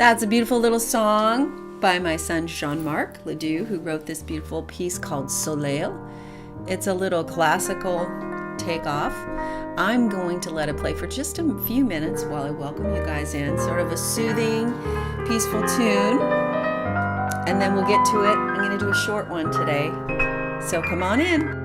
That's a beautiful little song by my son Jean-Marc Ledoux, who wrote this beautiful piece called Soleil. It's a little classical takeoff. I'm going to let it play for just a few minutes while I welcome you guys in. Sort of a soothing, peaceful tune. And then we'll get to it. I'm going to do a short one today. So come on in.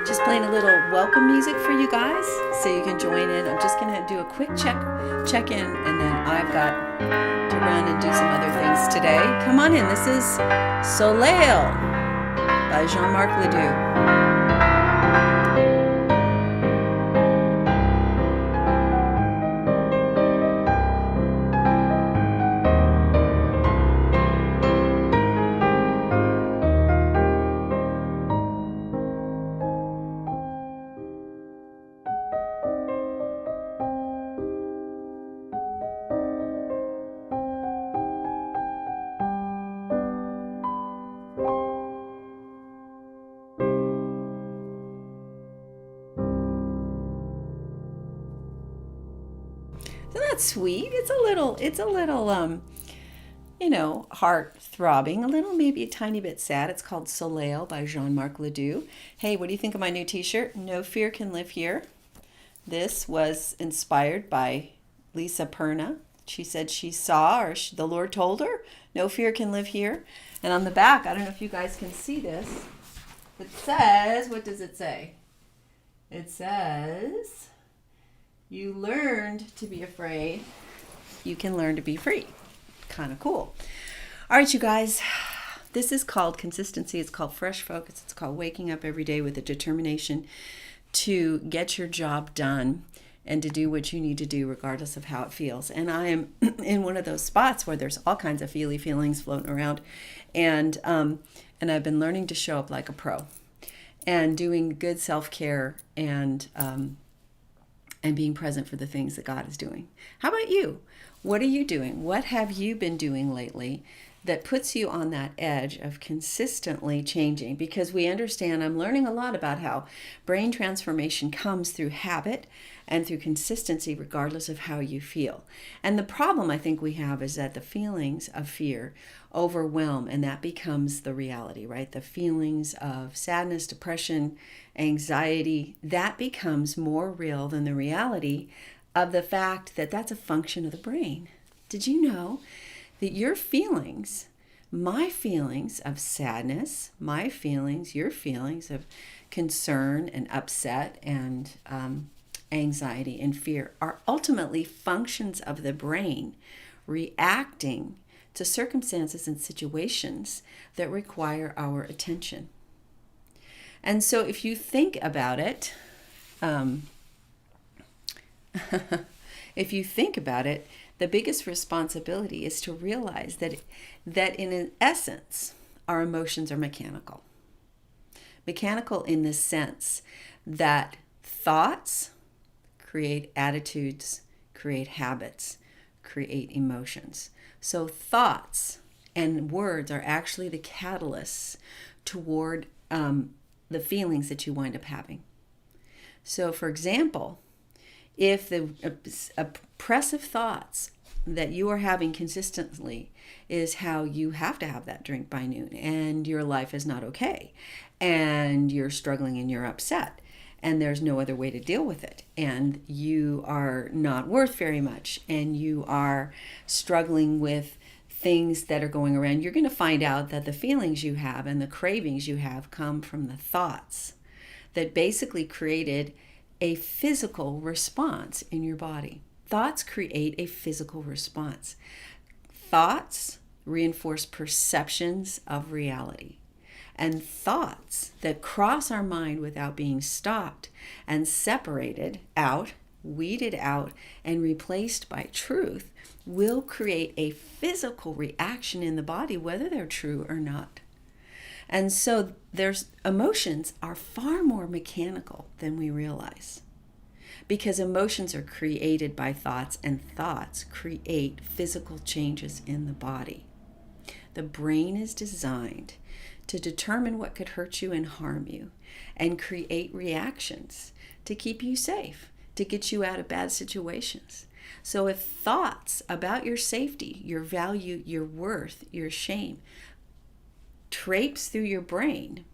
Just playing a little welcome music for you guys so you can join in. I'm just going to do a quick check in, and then I've got to run and do some other things today. Come on in. This is Soleil by Jean-Marc Ledoux. Isn't that sweet? It's a little, heart throbbing, a little, maybe a tiny bit sad. It's called Soleil by Jean-Marc Ledoux. Hey, what do you think of my new t-shirt? No Fear Can Live Here. This was inspired by Lisa Perna. She said she saw, or the Lord told her, no fear can live here. And on the back, I don't know if you guys can see this. It says, what does it say? It says, you learned to be afraid, you can learn to be free. Kind of cool. All right, you guys, this is called consistency. It's called fresh focus. It's called waking up every day with a determination to get your job done and to do what you need to do regardless of how it feels. And I am in one of those spots where there's all kinds of feelings floating around. And I've been learning to show up like a pro and doing good self-care and being present for the things that God is doing. How about you? What are you doing? What have you been doing lately that puts you on that edge of consistently changing? Because we understand, I'm learning a lot about how brain transformation comes through habit and through consistency regardless of how you feel. And the problem I think we have is that the feelings of fear overwhelm, and that becomes the reality, right? The feelings of sadness, depression, anxiety, that becomes more real than the reality of the fact that that's a function of the brain. Did you know that your feelings, my feelings of sadness, my feelings, your feelings of concern and upset and anxiety and fear are ultimately functions of the brain reacting to circumstances and situations that require our attention? And so if you think about it, the biggest responsibility is to realize that in an essence, our emotions are mechanical. Mechanical in the sense that thoughts create attitudes, create habits, create emotions. So thoughts and words are actually the catalysts toward the feelings that you wind up having. So for example, if the oppressive thoughts that you are having consistently is how you have to have that drink by noon and your life is not okay and you're struggling and you're upset and there's no other way to deal with it, and you are not worth very much, and you are struggling with things that are going around, you're going to find out that the feelings you have and the cravings you have come from the thoughts that basically created a physical response in your body. Thoughts create a physical response. Thoughts reinforce perceptions of reality. And thoughts that cross our mind without being stopped and separated out, weeded out, and replaced by truth will create a physical reaction in the body, whether they're true or not. And so emotions are far more mechanical than we realize, because emotions are created by thoughts, and thoughts create physical changes in the body. The brain is designed to determine what could hurt you and harm you, and create reactions to keep you safe, to get you out of bad situations. So if thoughts about your safety, your value, your worth, your shame traipse through your brain,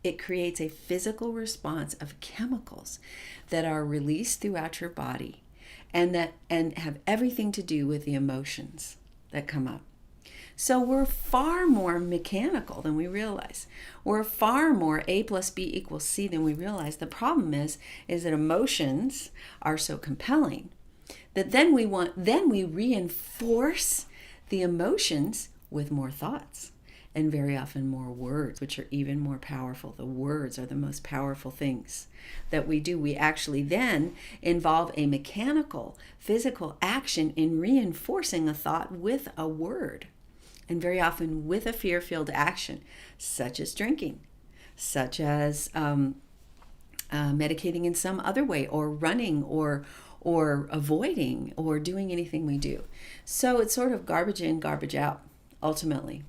it creates a physical response of chemicals that are released throughout your body, and have everything to do with the emotions that come up. So we're far more mechanical than we realize. We're far more A plus B equals C than we realize. The problem is that emotions are so compelling that then we reinforce the emotions with more thoughts, and very often more words, which are even more powerful. The words are the most powerful things that we do. We actually then involve a mechanical, physical action in reinforcing a thought with a word, and very often with a fear-filled action, such as drinking, such as medicating in some other way, or running, or avoiding, or doing anything we do. So it's sort of garbage in, garbage out, ultimately.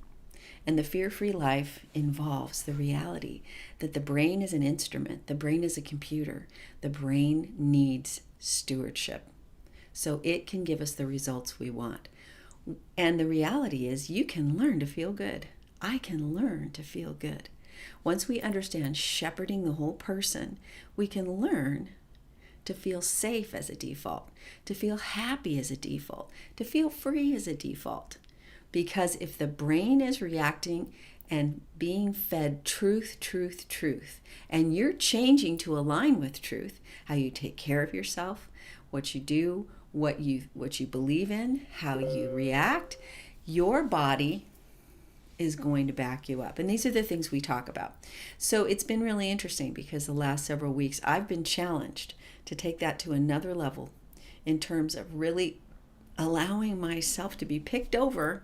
And the fear-free life involves the reality that the brain is an instrument, the brain is a computer, the brain needs stewardship, so it can give us the results we want. And the reality is, you can learn to feel good. I can learn to feel good. Once we understand shepherding the whole person, we can learn to feel safe as a default, to feel happy as a default, to feel free as a default. Because if the brain is reacting and being fed truth, truth, truth, and you're changing to align with truth, how you take care of yourself, what you do, what you believe in, how you react, your body is going to back you up. And these are the things we talk about. So it's been really interesting, because the last several weeks I've been challenged to take that to another level in terms of really allowing myself to be picked over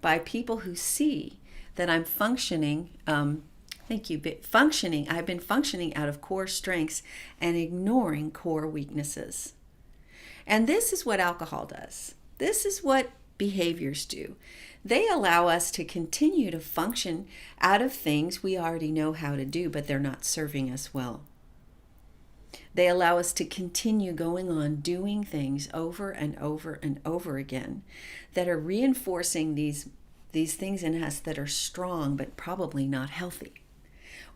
by people who see that I'm functioning, I've been functioning out of core strengths and ignoring core weaknesses. And this is what alcohol does. This is what behaviors do. They allow us to continue to function out of things we already know how to do, but they're not serving us well. They allow us to continue going on doing things over and over and over again that are reinforcing these things in us that are strong but probably not healthy.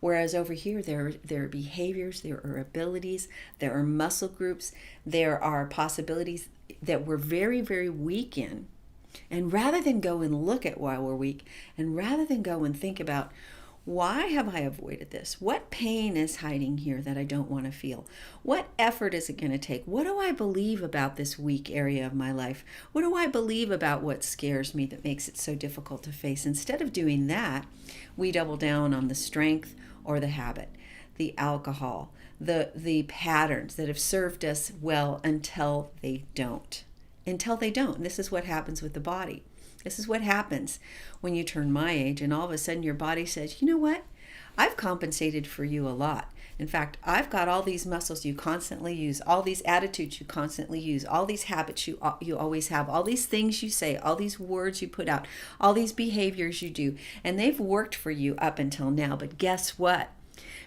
Whereas over here, there are behaviors, there are abilities, there are muscle groups, there are possibilities that we're very, very weak in. And rather than go and look at why we're weak, and rather than go and think about, why have I avoided this? What pain is hiding here that I don't want to feel? What effort is it going to take? What do I believe about this weak area of my life? What do I believe about what scares me that makes it so difficult to face? Instead of doing that, we double down on the strength or the habit, the alcohol, the patterns that have served us well until they don't. Until they don't. This is what happens with the body. This is what happens when you turn my age, and all of a sudden your body says, you know what? I've compensated for you a lot. In fact, I've got all these muscles you constantly use, all these attitudes you constantly use, all these habits you always have, all these things you say, all these words you put out, all these behaviors you do, and they've worked for you up until now. But guess what?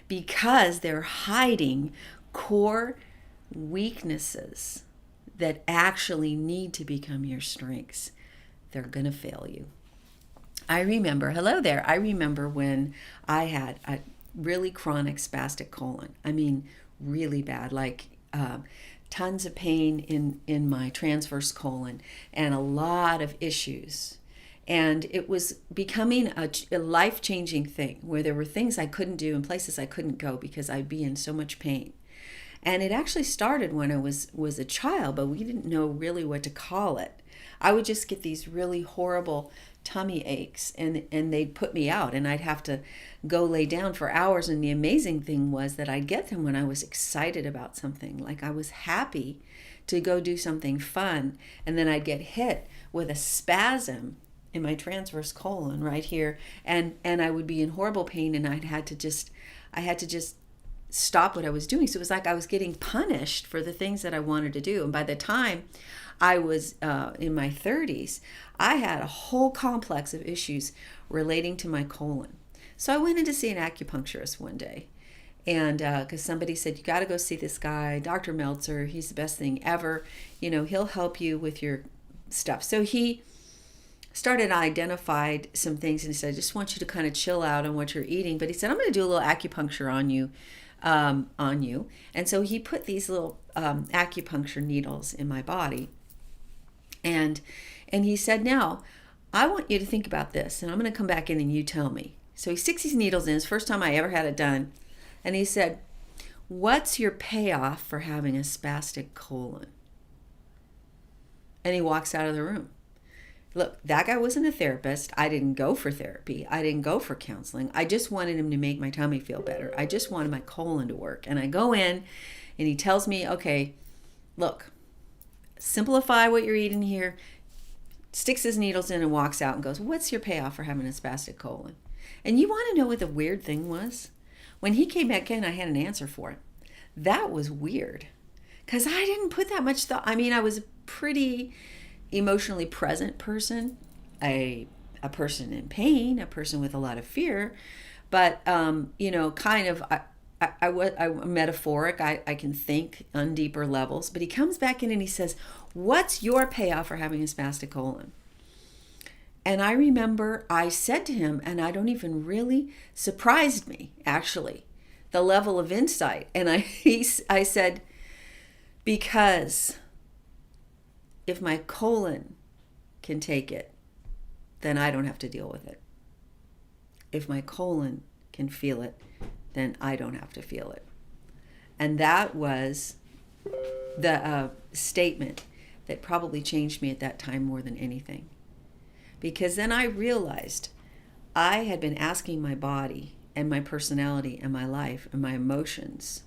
Because they're hiding core weaknesses that actually need to become your strengths, they're going to fail you. I remember when I had a really chronic spastic colon. I mean, really bad, like tons of pain in my transverse colon and a lot of issues. And it was becoming a life-changing thing where there were things I couldn't do and places I couldn't go because I'd be in so much pain. And it actually started when I was a child, but we didn't know really what to call it. I would just get these really horrible tummy aches, and they'd put me out, and I'd have to go lay down for hours. And the amazing thing was that I'd get them when I was excited about something, like I was happy to go do something fun, and then I'd get hit with a spasm in my transverse colon right here, and I would be in horrible pain, and I had to just stop what I was doing. So it was like I was getting punished for the things that I wanted to do. And by the time I was in my 30s, I had a whole complex of issues relating to my colon. So I went in to see an acupuncturist one day, and because somebody said, you got to go see this guy, Dr. Meltzer. He's the best thing ever. You know, he'll help you with your stuff. So he started identified some things, and he said, I just want you to kind of chill out on what you're eating. But he said, I'm going to do a little acupuncture on you. And so he put these little acupuncture needles in my body, and he said, now I want you to think about this, and I'm going to come back in and you tell me. So he sticks these needles in. It's the first time I ever had it done. And he said, what's your payoff for having a spastic colon? And he walks out of the room. Look, that guy wasn't a therapist. I didn't go for therapy. I didn't go for counseling. I just wanted him to make my tummy feel better. I just wanted my colon to work. And I go in and he tells me, okay, look, simplify what you're eating here, sticks his needles in and walks out and goes, what's your payoff for having a spastic colon? And you want to know what the weird thing was? When he came back in, I had an answer for it. That was weird because I didn't put that much thought. I mean, I was a pretty emotionally present person, a person in pain, a person with a lot of fear, but kind of I'm metaphoric. I can think on deeper levels. But he comes back in and he says, what's your payoff for having a spastic colon? And I remember I said to him, and I don't even really, surprised me actually, the level of insight. And I said, because if my colon can take it, then I don't have to deal with it. If my colon can feel it, then I don't have to feel it. And that was the statement that probably changed me at that time more than anything. Because then I realized I had been asking my body and my personality and my life and my emotions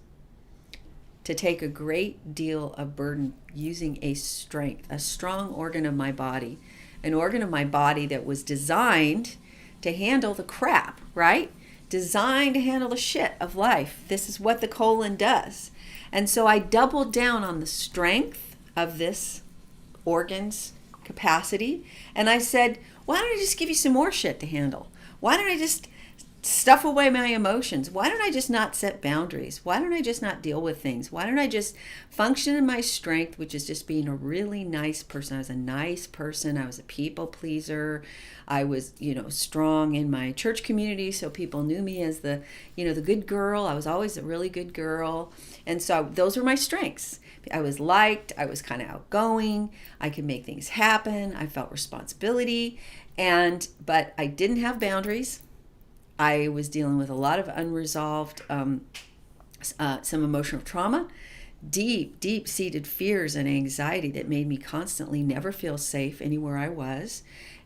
to take a great deal of burden using a strong organ of my body, an organ of my body that was designed to handle the crap, right? Designed to handle the shit of life. This is what the colon does. And so I doubled down on the strength of this organ's capacity. And I said, why don't I just give you some more shit to handle? Why don't I just stuff away my emotions? Why don't I just not set boundaries? Why don't I just not deal with things? Why don't I just function in my strength, which is just being a really nice person? I was a nice person. I was a people pleaser. I was, strong in my church community, so people knew me as the good girl. I was always a really good girl. And so those were my strengths. I was liked. I was kind of outgoing. I could make things happen. I felt responsibility. But I didn't have boundaries. I was dealing with a lot of unresolved, some emotional trauma, deep-seated fears and anxiety that made me constantly never feel safe anywhere I was,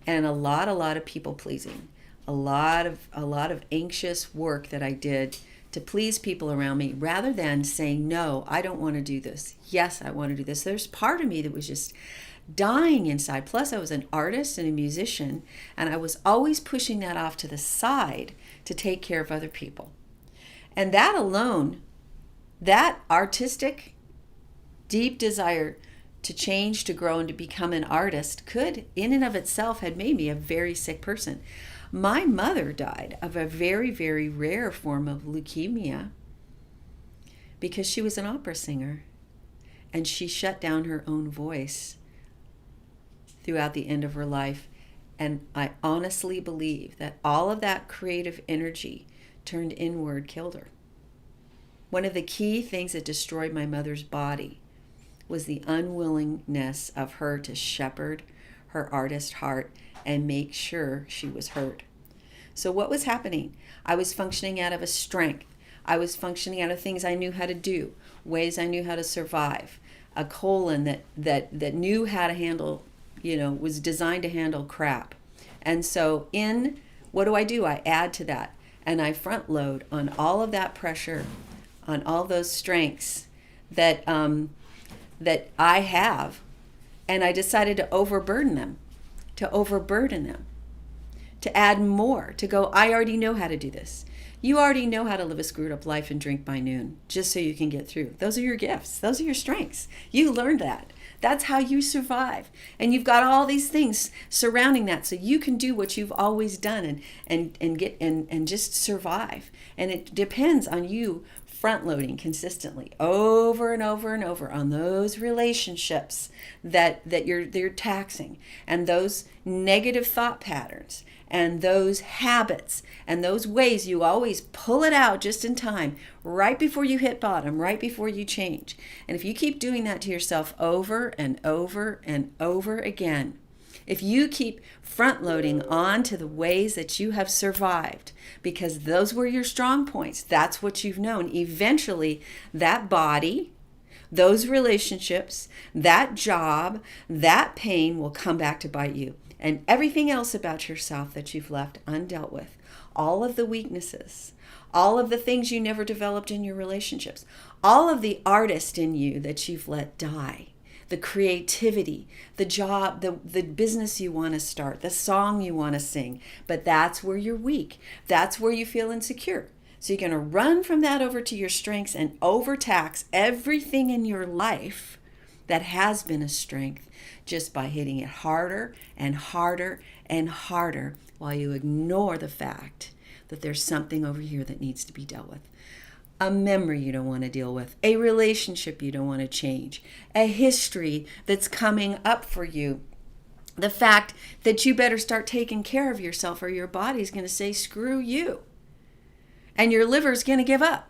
and a lot of people pleasing, a lot of anxious work that I did to please people around me, rather than saying, no, I don't want to do this. Yes, I want to do this. There's part of me that was just dying inside. Plus, I was an artist and a musician, and I was always pushing that off to the side to take care of other people. And that alone, that artistic, deep desire to change, to grow, and to become an artist could, in and of itself, had made me a very sick person. My mother died of a very, very rare form of leukemia because she was an opera singer, and she shut down her own voice throughout the end of her life. And I honestly believe that all of that creative energy turned inward killed her. One of the key things that destroyed my mother's body was the unwillingness of her to shepherd her artist heart and make sure she was heard. So what was happening? I was functioning out of a strength. I was functioning out of things I knew how to do, ways I knew how to survive, a colon that knew how to handle, was designed to handle crap. And so what do? I add to that, and I front load on all of that pressure, on all those strengths that I have, and I decided to overburden them, to add more, to go, I already know how to do this. You already know how to live a screwed up life and drink by noon, just so you can get through. Those are your gifts. Those are your strengths. You learned that. That's how you survive. And you've got all these things surrounding that, so you can do what you've always done and just survive. And it depends on you front loading consistently over and over and over on those relationships that they're taxing, and those negative thought patterns, and those habits, and those ways you always pull it out just in time, right before you hit bottom, right before you change. And if you keep doing that to yourself over and over and over again, if you keep front loading on to the ways that you have survived, because those were your strong points, that's what you've known, eventually that body, those relationships, that job, that pain will come back to bite you. And everything else about yourself that you've left undealt with, all of the weaknesses, all of the things you never developed in your relationships, all of the artist in you that you've let die, the creativity, the job, the business you want to start, the song you want to sing, but that's where you're weak. That's where you feel insecure. So you're going to run from that over to your strengths and overtax everything in your life that has been a strength, just by hitting it harder and harder and harder, while you ignore the fact that there's something over here that needs to be dealt with. A memory you don't want to deal with, a relationship you don't want to change, a history that's coming up for you, the fact that you better start taking care of yourself, or your body's going to say screw you, and your liver's going to give up.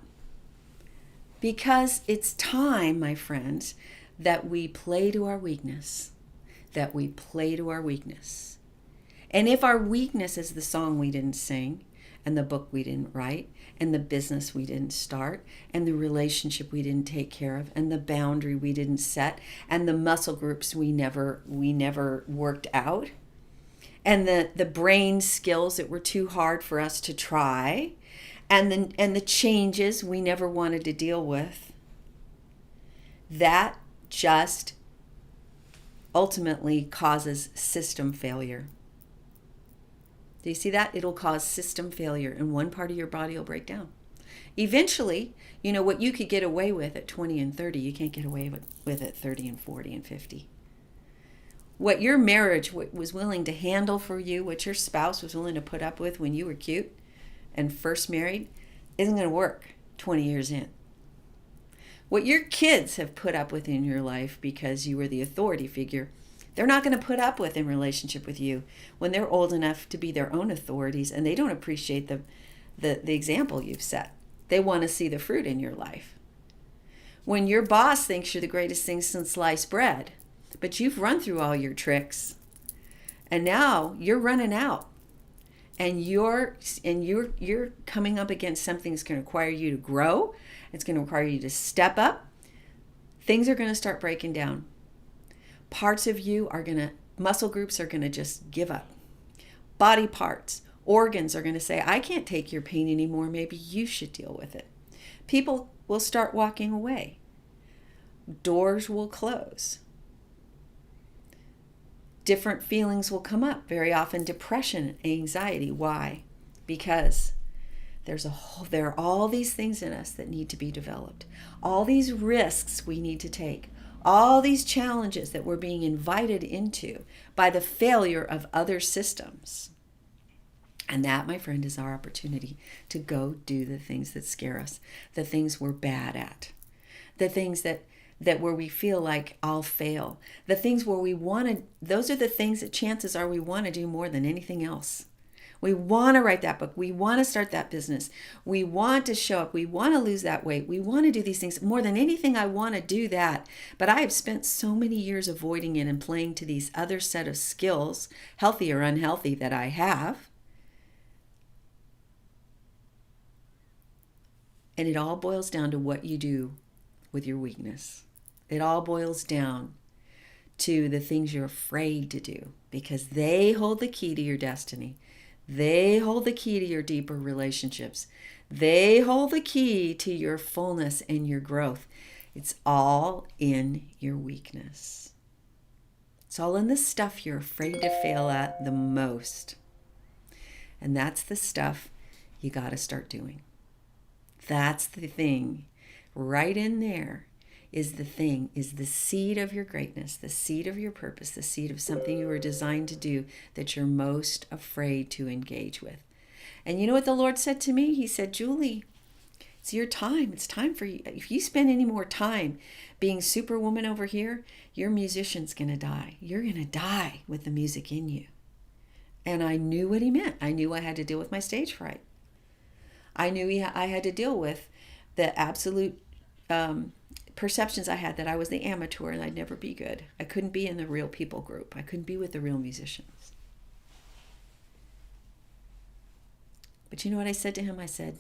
Because it's time, my friends, that we play to our weakness. And if our weakness is the song we didn't sing, and the book we didn't write, and the business we didn't start, and the relationship we didn't take care of, and the boundary we didn't set, and the muscle groups we never worked out, and the brain skills that were too hard for us to try, and the changes we never wanted to deal with, that just ultimately causes system failure. Do you see that? It'll cause system failure, and one part of your body will break down. Eventually, what you could get away with at 20 and 30, you can't get away with at 30 and 40 and 50. What your marriage was willing to handle for you, what your spouse was willing to put up with when you were cute and first married, isn't going to work 20 years in. What your kids have put up with in your life because you were the authority figure, they're not going to put up with in relationship with you when they're old enough to be their own authorities, and they don't appreciate the example you've set. They want to see the fruit in your life. When your boss thinks you're the greatest thing since sliced bread, but you've run through all your tricks, and now you're running out, and you're coming up against something that's going to require you to grow. It's going to require you to step up. Things are going to start breaking down. Parts of you muscle groups are going to just give up. Body parts, organs are going to say, I can't take your pain anymore. Maybe you should deal with it. People will start walking away. Doors will close. Different feelings will come up. Very often depression, anxiety. Why? Because there are all these things in us that need to be developed. All these risks we need to take. All these challenges that we're being invited into by the failure of other systems. And that, my friend, is our opportunity to go do the things that scare us, the things we're bad at, the things that where we feel like I'll fail, the things where those are the things that chances are we want to do more than anything else. We want to write that book. We want to start that business. We want to show up. We want to lose that weight. We want to do these things. More than anything, I want to do that. But I have spent so many years avoiding it and playing to these other set of skills, healthy or unhealthy, that I have. And it all boils down to what you do with your weakness. It all boils down to the things you're afraid to do, because they hold the key to your destiny. They hold the key to your deeper relationships. They hold the key to your fullness and your growth. It's all in your weakness. It's all in the stuff you're afraid to fail at the most. And that's the stuff you got to start doing. That's the thing. Right in there is the seed of your greatness, the seed of your purpose, the seed of something you were designed to do that you're most afraid to engage with. And you know what the Lord said to me? He said, Julie, it's your time. It's time for you. If you spend any more time being superwoman over here, your musician's going to die. You're going to die with the music in you. And I knew what he meant. I knew I had to deal with my stage fright. I knew I had to deal with the absolute perceptions I had that I was the amateur and I'd never be good. I couldn't be in the real people group. I couldn't be with the real musicians. But you know what I said to him? I said,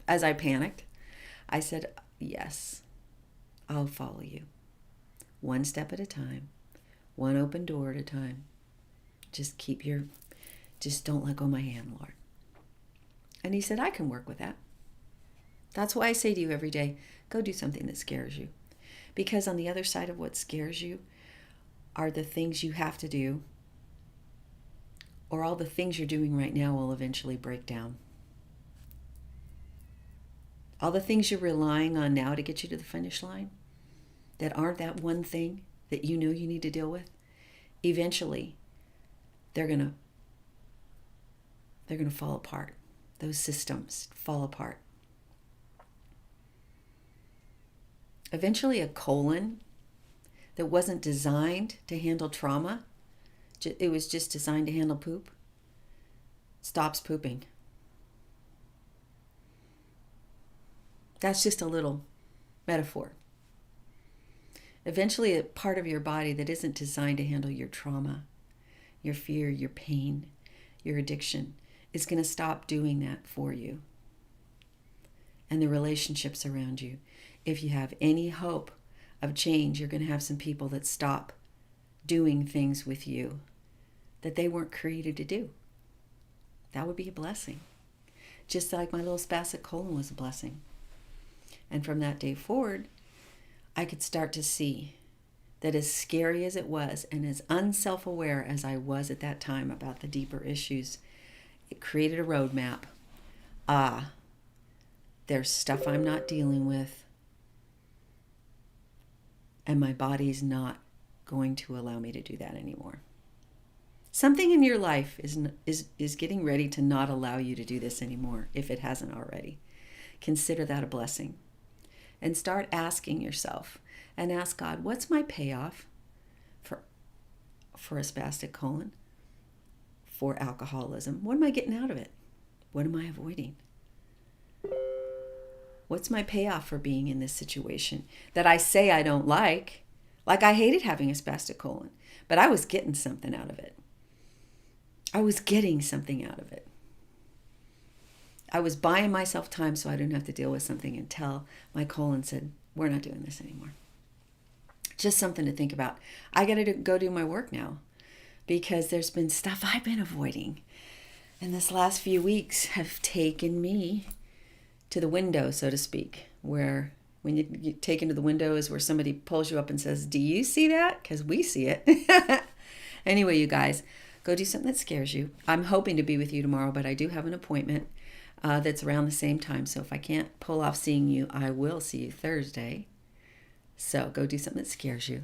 as I panicked, I said, yes, I'll follow you. One step at a time, one open door at a time. Just don't let go of my hand, Lord. And he said, I can work with that. That's why I say to you every day, go do something that scares you. Because on the other side of what scares you are the things you have to do, or all the things you're doing right now will eventually break down. All the things you're relying on now to get you to the finish line that aren't that one thing that you know you need to deal with, eventually they're going to fall apart. Those systems fall apart. Eventually, a colon that wasn't designed to handle trauma, it was just designed to handle poop, stops pooping. That's just a little metaphor. Eventually, a part of your body that isn't designed to handle your trauma, your fear, your pain, your addiction, is going to stop doing that for you. And the relationships around you. If you have any hope of change, you're going to have some people that stop doing things with you that they weren't created to do. That would be a blessing. Just like my little spastic colon was a blessing. And from that day forward, I could start to see that as scary as it was and as unself-aware as I was at that time about the deeper issues, it created a roadmap. There's stuff I'm not dealing with, and my body's not going to allow me to do that anymore. Something in your life is getting ready to not allow you to do this anymore, if it hasn't already. Consider that a blessing. And start asking yourself, and ask God, what's my payoff for a spastic colon, for alcoholism? What am I getting out of it? What am I avoiding? What's my payoff for being in this situation that I say I don't like? Like, I hated having a spastic colon, but I was getting something out of it. I was getting something out of it. I was buying myself time so I didn't have to deal with something until my colon said, we're not doing this anymore. Just something to think about. I got to go do my work now, because there's been stuff I've been avoiding. And this last few weeks have taken me to the window, so to speak, where when you take into the window is where somebody pulls you up and says, do you see that? Because we see it. Anyway, you guys, go do something that scares you. I'm hoping to be with you tomorrow, but I do have an appointment that's around the same time. So if I can't pull off seeing you, I will see you Thursday. So go do something that scares you.